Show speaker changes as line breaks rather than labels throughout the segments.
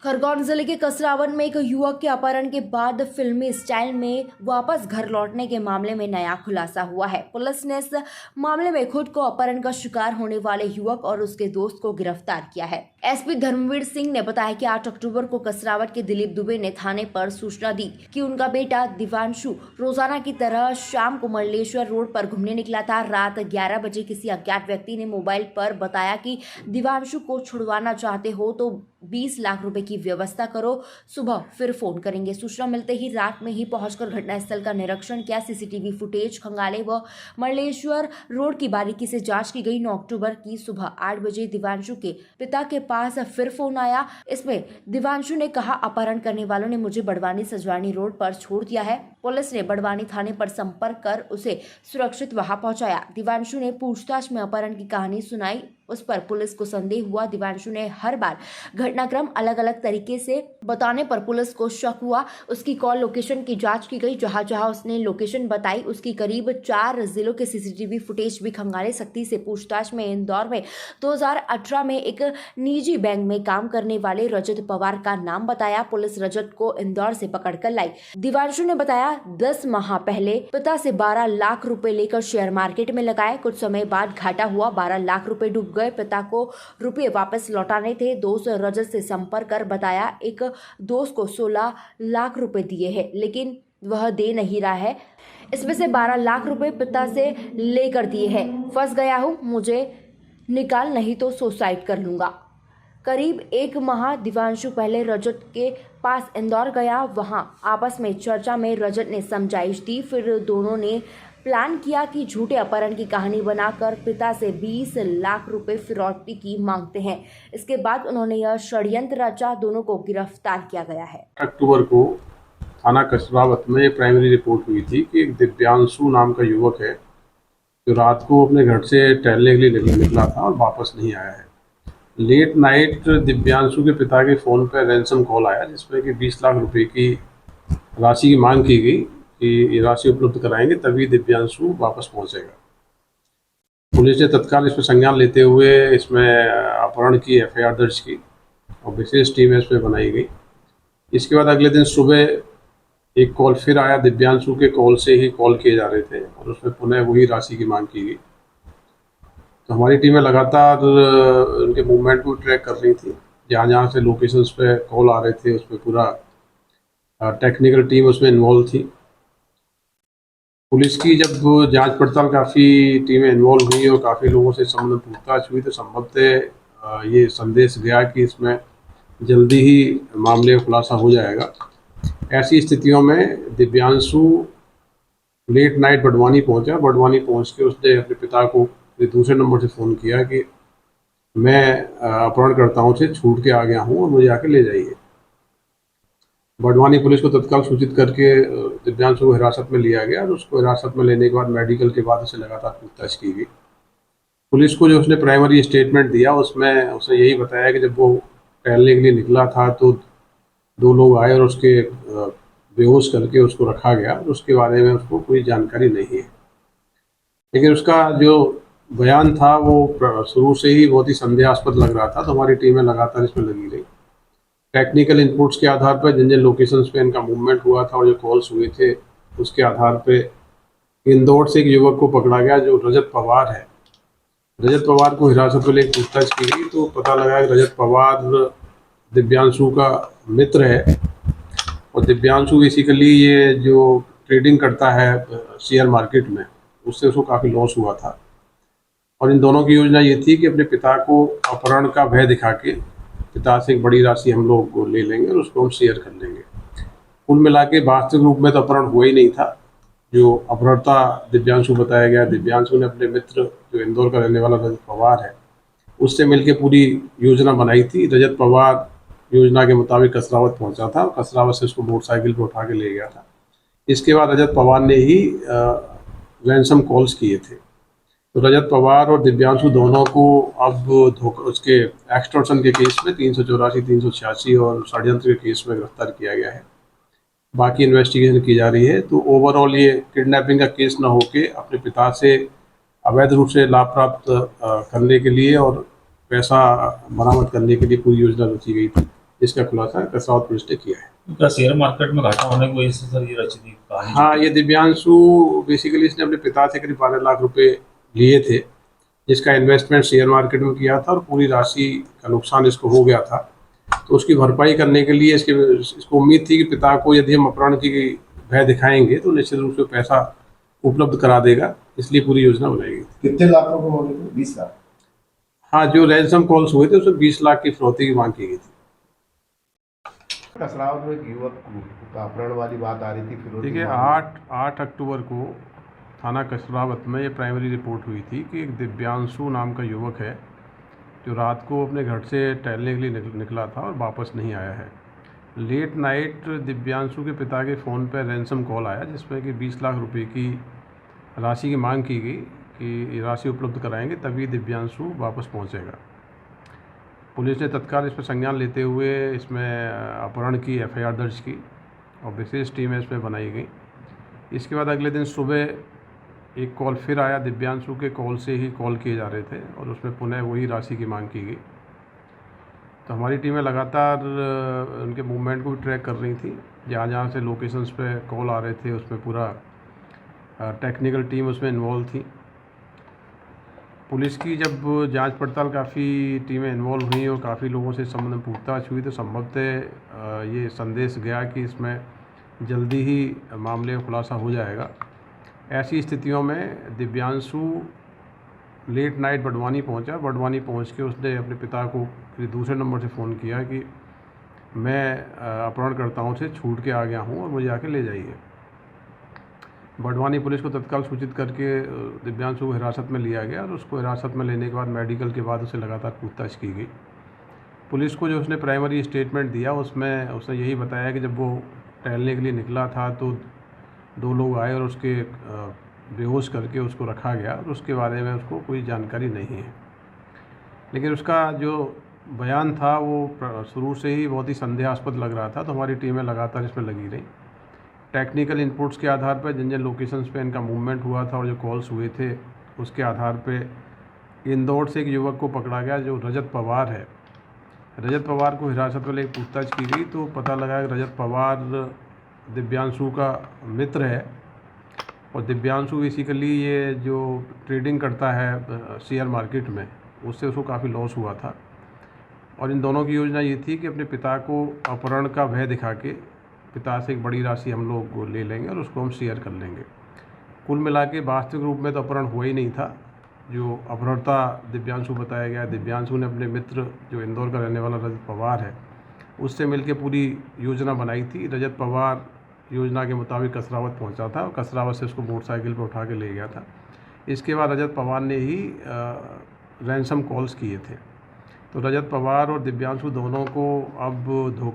खरगोन जिले के कसरावन में एक युवक के अपहरण के बाद फिल्मी स्टाइल में वापस घर लौटने के मामले में नया खुलासा हुआ है। पुलिस ने इस मामले में खुद को अपहरण का शिकार होने वाले युवक और उसके दोस्त को गिरफ्तार किया है। एसपी धर्मवीर सिंह ने बताया कि 8 अक्टूबर को कसरावन के दिलीप दुबे ने थाने पर सूचना दी कि उनका बेटा दिवांशु रोजाना की तरह शाम को मल्लेश्वर रोड पर घूमने निकला था। रात 11 बजे किसी अज्ञात व्यक्ति ने मोबाइल पर बताया कि दिवांशु को छुड़वाना चाहते हो तो 20 लाख रुपए की व्यवस्था करो, सुबह फिर फोन करेंगे। सूचना मिलते ही रात में ही पहुंचकर घटनास्थल का निरीक्षण किया। सीसीटीवी फुटेज खंगाले व मल्लेश्वर रोड की बारीकी से जांच की गई। 9 अक्टूबर की सुबह 8 बजे दिवांशु के पिता के पास फिर फोन आया। इसमें दिवांशु ने कहा, अपहरण करने वालों ने मुझे बड़वानी सजवानी रोड पर छोड़ दिया है। पुलिस ने बड़वानी थाने पर संपर्क कर उसे सुरक्षित वहां पहुंचाया। दिवांशु ने पूछताछ में अपहरण की कहानी सुनाई। उस पर पुलिस को संदेह हुआ। दिवांशु ने हर बार घटनाक्रम अलग अलग तरीके से बताने पर पुलिस को शक हुआ। उसकी कॉल लोकेशन की जांच की गई। जहां जहां उसने लोकेशन बताई उसकी करीब 4 जिलों के सीसीटीवी फुटेज भी खंगाले। सख्ती से पूछताछ में इंदौर में 2018 में एक निजी बैंक में काम करने वाले रजत पवार का नाम बताया। पुलिस रजत को इंदौर से पकड़कर लाई। दिवांशु ने बताया 10 माह पहले पिता से 12 लाख रुपए लेकर शेयर मार्केट में लगाए। कुछ समय बाद घाटा हुआ, 12 लाख रुपए डूब गए। पिता को रुपए वापस लौटाने थे। दोस्त रजत से संपर्क कर बताया एक दोस्त को 16 लाख रुपए दिए हैं, लेकिन वह दे नहीं रहा है। इसमें से 12 लाख रुपए पिता से लेकर दिए हैं। फंस गया हूं, मुझे निकाल नहीं तो सुसाइड कर लूंगा। करीब 1 माह दिवांशु पहले रजत के पास इंदौर गया। वहां आपस में चर्चा में रजत ने समझाइश दी। फिर दोनों ने प्लान किया कि झूठे अपहरण की कहानी बनाकर पिता से 20 लाख रुपए फिरौती की मांगते हैं। इसके बाद उन्होंने यह षड्यंत्र रचा। दोनों को गिरफ्तार किया गया है।
अक्टूबर को थाना कसरावत में प्राइमरी रिपोर्ट हुई थी कि एक दिव्यांशु नाम का युवक है जो रात को अपने घर से टहलने के लिए निकला था और वापस नहीं आया है। लेट नाइट दिव्यांशु के पिता के फ़ोन पर रैंसम कॉल आया जिसमें कि 20 लाख रुपए की राशि की मांग की गई कि ये राशि उपलब्ध कराएंगे तभी दिव्यांशु वापस पहुंचेगा। पुलिस ने तत्काल इस पर संज्ञान लेते हुए इसमें अपहरण की एफआईआर दर्ज की और विशेष टीम इसमें बनाई गई। इसके बाद अगले दिन सुबह एक कॉल फिर आया। दिव्यांशु के कॉल से ही कॉल किए जा रहे थे और उसमें पुनः वही राशि की मांग की गई। तो हमारी टीमें लगातार उनके मूवमेंट को ट्रैक कर रही थी। जहाँ जहाँ से लोकेशंस पे कॉल आ रहे थे उसमें पूरा टेक्निकल टीम उसमें इन्वॉल्व थी। पुलिस की जब जांच पड़ताल काफ़ी टीमें इन्वॉल्व हुई और काफ़ी लोगों से संबंधित पूछताछ हुई तो संभवतः ये संदेश गया कि इसमें जल्दी ही मामले का खुलासा हो जाएगा। ऐसी स्थितियों में दिव्यांशु लेट नाइट बड़वानी पहुंचा। बड़वानी पहुंच के उसने अपने पिता को दूसरे नंबर से फ़ोन किया कि मैं अपहरणकर्ताओं से छूट के आ गया हूं और मुझे आके ले जाइए। बड़वानी पुलिस को तत्काल सूचित करके दिव्यांशु को हिरासत में लिया गया और उसको हिरासत में लेने के बाद मेडिकल के बाद उसे लगातार पूछताछ की गई। पुलिस को जो उसने प्राइमरी स्टेटमेंट दिया उसमें उसने यही बताया कि जब वो टहलने के लिए निकला था तो 2 लोग आए और उसके बेहोश करके उसको रखा गया और उसके बारे में उसको कोई जानकारी नहीं है। लेकिन उसका जो बयान था वो शुरू से ही बहुत ही संदेहास्पद लग रहा था। तो हमारी टीमें लगातार इसमें लगी रही। टेक्निकल इनपुट्स के आधार पर जिन जिन लोकेशंस पे इनका मूवमेंट हुआ था और जो कॉल्स हुए थे उसके आधार पे इंदौर से एक युवक को पकड़ा गया जो रजत पवार है। रजत पवार को हिरासत में लेकर पूछताछ की गई तो पता लगा कि रजत पवार दिव्यांशु का मित्र है और दिव्यांशु बेसिकली ये जो ट्रेडिंग करता है शेयर मार्केट में उससे उसको काफ़ी लॉस हुआ था। और इन दोनों की योजना ये थी कि अपने पिता को अपहरण का भय दिखा के पिता से एक बड़ी राशि हम लोग ले लेंगे और उसको हम शेयर कर लेंगे। कुल मिला के वास्तविक रूप में तो अपहरण हुआ ही नहीं था। जो अपहरणता दिव्यांशु बताया गया, दिव्यांशु ने अपने मित्र जो इंदौर का रहने वाला रजत पवार है उससे मिलकर पूरी योजना बनाई थी। रजत पवार योजना के मुताबिक कसरावत पहुंचा था, कसरावत से उसको मोटरसाइकिल पर उठा के ले गया था। इसके बाद रजत पवार ने ही रैंसम कॉल्स किए थे। तो रजत पवार और दिव्यांशु दोनों को अब उसके एक्सटॉर्शन के केस में 384, 386 और षड्यंत्र के केस में गिरफ्तार किया गया है। बाकी इन्वेस्टिगेशन की जा रही है। तो ओवरऑल ये किडनैपिंग का केस न होके अपने पिता से अवैध रूप से लाभ प्राप्त करने के लिए और पैसा बरामद करने के लिए पूरी योजना रची गई थी। जिसका खुलासा कसरावत पुलिस ने किया है।
क्या शेयर मार्केट में घाटा होने की वजह से सर ये रची थी कहानी?
हाँ, ये दिव्यांशु बेसिकली इसने अपने पिता से करीब 12 लाख रुपए लिए थे, जिसका इन्वेस्टमेंट शेयर मार्केट में किया था और पूरी राशि का नुकसान इसको हो गया था। तो उसकी भरपाई करने के लिए इसको उम्मीद थी कि पिता को यदि हम अपहरण की भय दिखाएंगे तो निश्चित रूप से पैसा उपलब्ध करा देगा, इसलिए पूरी योजना बनाई गई थी।
कितने लाख रुपए मांगे थे? 20 लाख।
हाँ, जो रैंसम कॉल्स हुए थे उसमें 20 लाख की फिरौती की मांग की गई थी।
कसरावत में एक युवक का अपहरण वाली बात आ रही थी, फिर
देखिए, 8 अक्टूबर को थाना कसरावत में ये प्राइमरी रिपोर्ट हुई थी कि एक दिव्यांशु नाम का युवक है जो रात को अपने घर से टहलने के लिए निकला था और वापस नहीं आया है। लेट नाइट दिव्यांशु के पिता के फ़ोन पर रैंसम कॉल आया जिसमें कि 20 लाख रुपए की राशि की मांग की गई कि ये राशि उपलब्ध कराएंगे तभी दिव्यांशु वापस पहुंचेगा। पुलिस ने तत्काल इस पर संज्ञान लेते हुए इसमें अपहरण की एफआईआर दर्ज की और विशेष टीमें इसमें बनाई गई। इसके बाद अगले दिन सुबह एक कॉल फिर आया, दिव्यांशु के कॉल से ही कॉल किए जा रहे थे और उसमें पुनः वही राशि की मांग की गई। तो हमारी टीमें लगातार उनके मूवमेंट को भी ट्रैक कर रही थी। जहाँ जहाँ से लोकेशंस पे कॉल आ रहे थे उसमें पूरा टेक्निकल टीम उसमें इन्वॉल्व थी। पुलिस की जब जांच पड़ताल काफ़ी टीमें इन्वॉल्व हुई और काफ़ी लोगों से इस संबंध में पूछताछ हुई तो संभवतः ये संदेश गया कि इसमें जल्दी ही मामले का खुलासा हो जाएगा। ऐसी स्थितियों में दिव्यांशु लेट नाइट बड़वानी पहुंचा। बड़वानी पहुंच के उसने अपने पिता को फिर दूसरे नंबर से फ़ोन किया कि मैं अपहरणकर्ताओं से छूट के आ गया हूं और मुझे आके ले जाइए। बड़वानी पुलिस को तत्काल सूचित करके दिव्यांशु को हिरासत में लिया गया और उसको हिरासत में लेने के बाद मेडिकल के बाद उसे लगातार पूछताछ की गई। पुलिस को जो उसने प्राइमरी स्टेटमेंट दिया उसमें उसने यही बताया कि जब वो टहलने के लिए निकला था तो 2 लोग आए और उसके बेहोश करके उसको रखा गया और उसके बारे में उसको कोई जानकारी नहीं है। लेकिन उसका जो बयान था वो शुरू से ही बहुत ही संदेहास्पद लग रहा था, तो हमारी टीमें लगातार इसमें लगी रही। टेक्निकल इनपुट्स के आधार पर जिन जिन लोकेशंस पे इनका मूवमेंट हुआ था और जो कॉल्स हुए थे उसके आधार पे इंदौर से एक युवक को पकड़ा गया जो रजत पवार है। रजत पवार को हिरासत में लेकर पूछताछ की गई तो पता लगा कि रजत पवार दिव्यांशु का मित्र है और दिव्यांशु बेसिकली ये जो ट्रेडिंग करता है शेयर मार्केट में, उससे उसको काफ़ी लॉस हुआ था और इन दोनों की योजना ये थी कि अपने पिता को अपहरण का भय दिखा के पिता से एक बड़ी राशि हम लोग ले लेंगे और उसको हम शेयर कर लेंगे। कुल मिला के वास्तविक रूप में तो अपहरण हुआ ही नहीं था। जो अपहरणता दिव्यांशु बताया गया, दिव्यांशु ने अपने मित्र जो इंदौर का रहने वाला रजत पवार है उससे मिलकर पूरी योजना बनाई थी। रजत पवार योजना के मुताबिक कसरावत पहुंचा था और कसरावत से उसको मोटरसाइकिल पर उठा के ले गया था। इसके बाद रजत पवार ने ही रैंसम कॉल्स किए थे। तो रजत पवार और दिव्यांशु दोनों को अब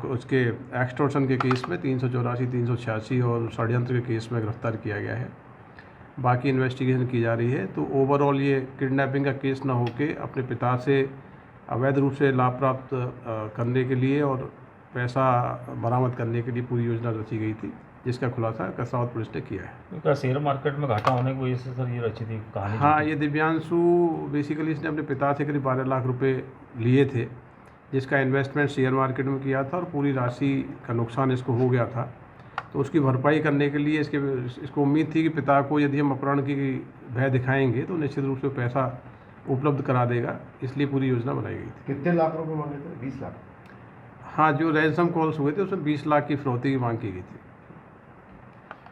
उसके एक्सटॉर्शन के केस में 384, 386 और षड्यंत्र के केस में गिरफ्तार किया गया है। बाकी इन्वेस्टिगेशन की जा रही है। तो ओवरऑल ये किडनैपिंग का केस न होके अपने पिता से अवैध रूप से लाभ प्राप्त करने के लिए और पैसा बरामद करने के लिए पूरी योजना रची गई थी, जिसका खुलासा कसरावत पुलिस ने किया है।
क्या शेयर मार्केट में घाटा होने की वजह से सर ये रची थी कहानी?
हाँ, ये दिव्यांशु बेसिकली इसने अपने पिता से करीब 12 लाख रुपए लिए थे, जिसका इन्वेस्टमेंट शेयर मार्केट में किया था और पूरी राशि का नुकसान इसको हो गया था। तो उसकी भरपाई करने के लिए इसको उम्मीद थी कि पिता को यदि हम अपहरण की भय दिखाएंगे तो निश्चित रूप से पैसा उपलब्ध करा देगा, इसलिए पूरी योजना बनाई गई थी।
कितने लाख रुपए मांगे थे? 20 लाख।
हाँ, जो रैंसम कॉल्स हुए थे उसमें 20 लाख की फिरौती की मांग की गई थी।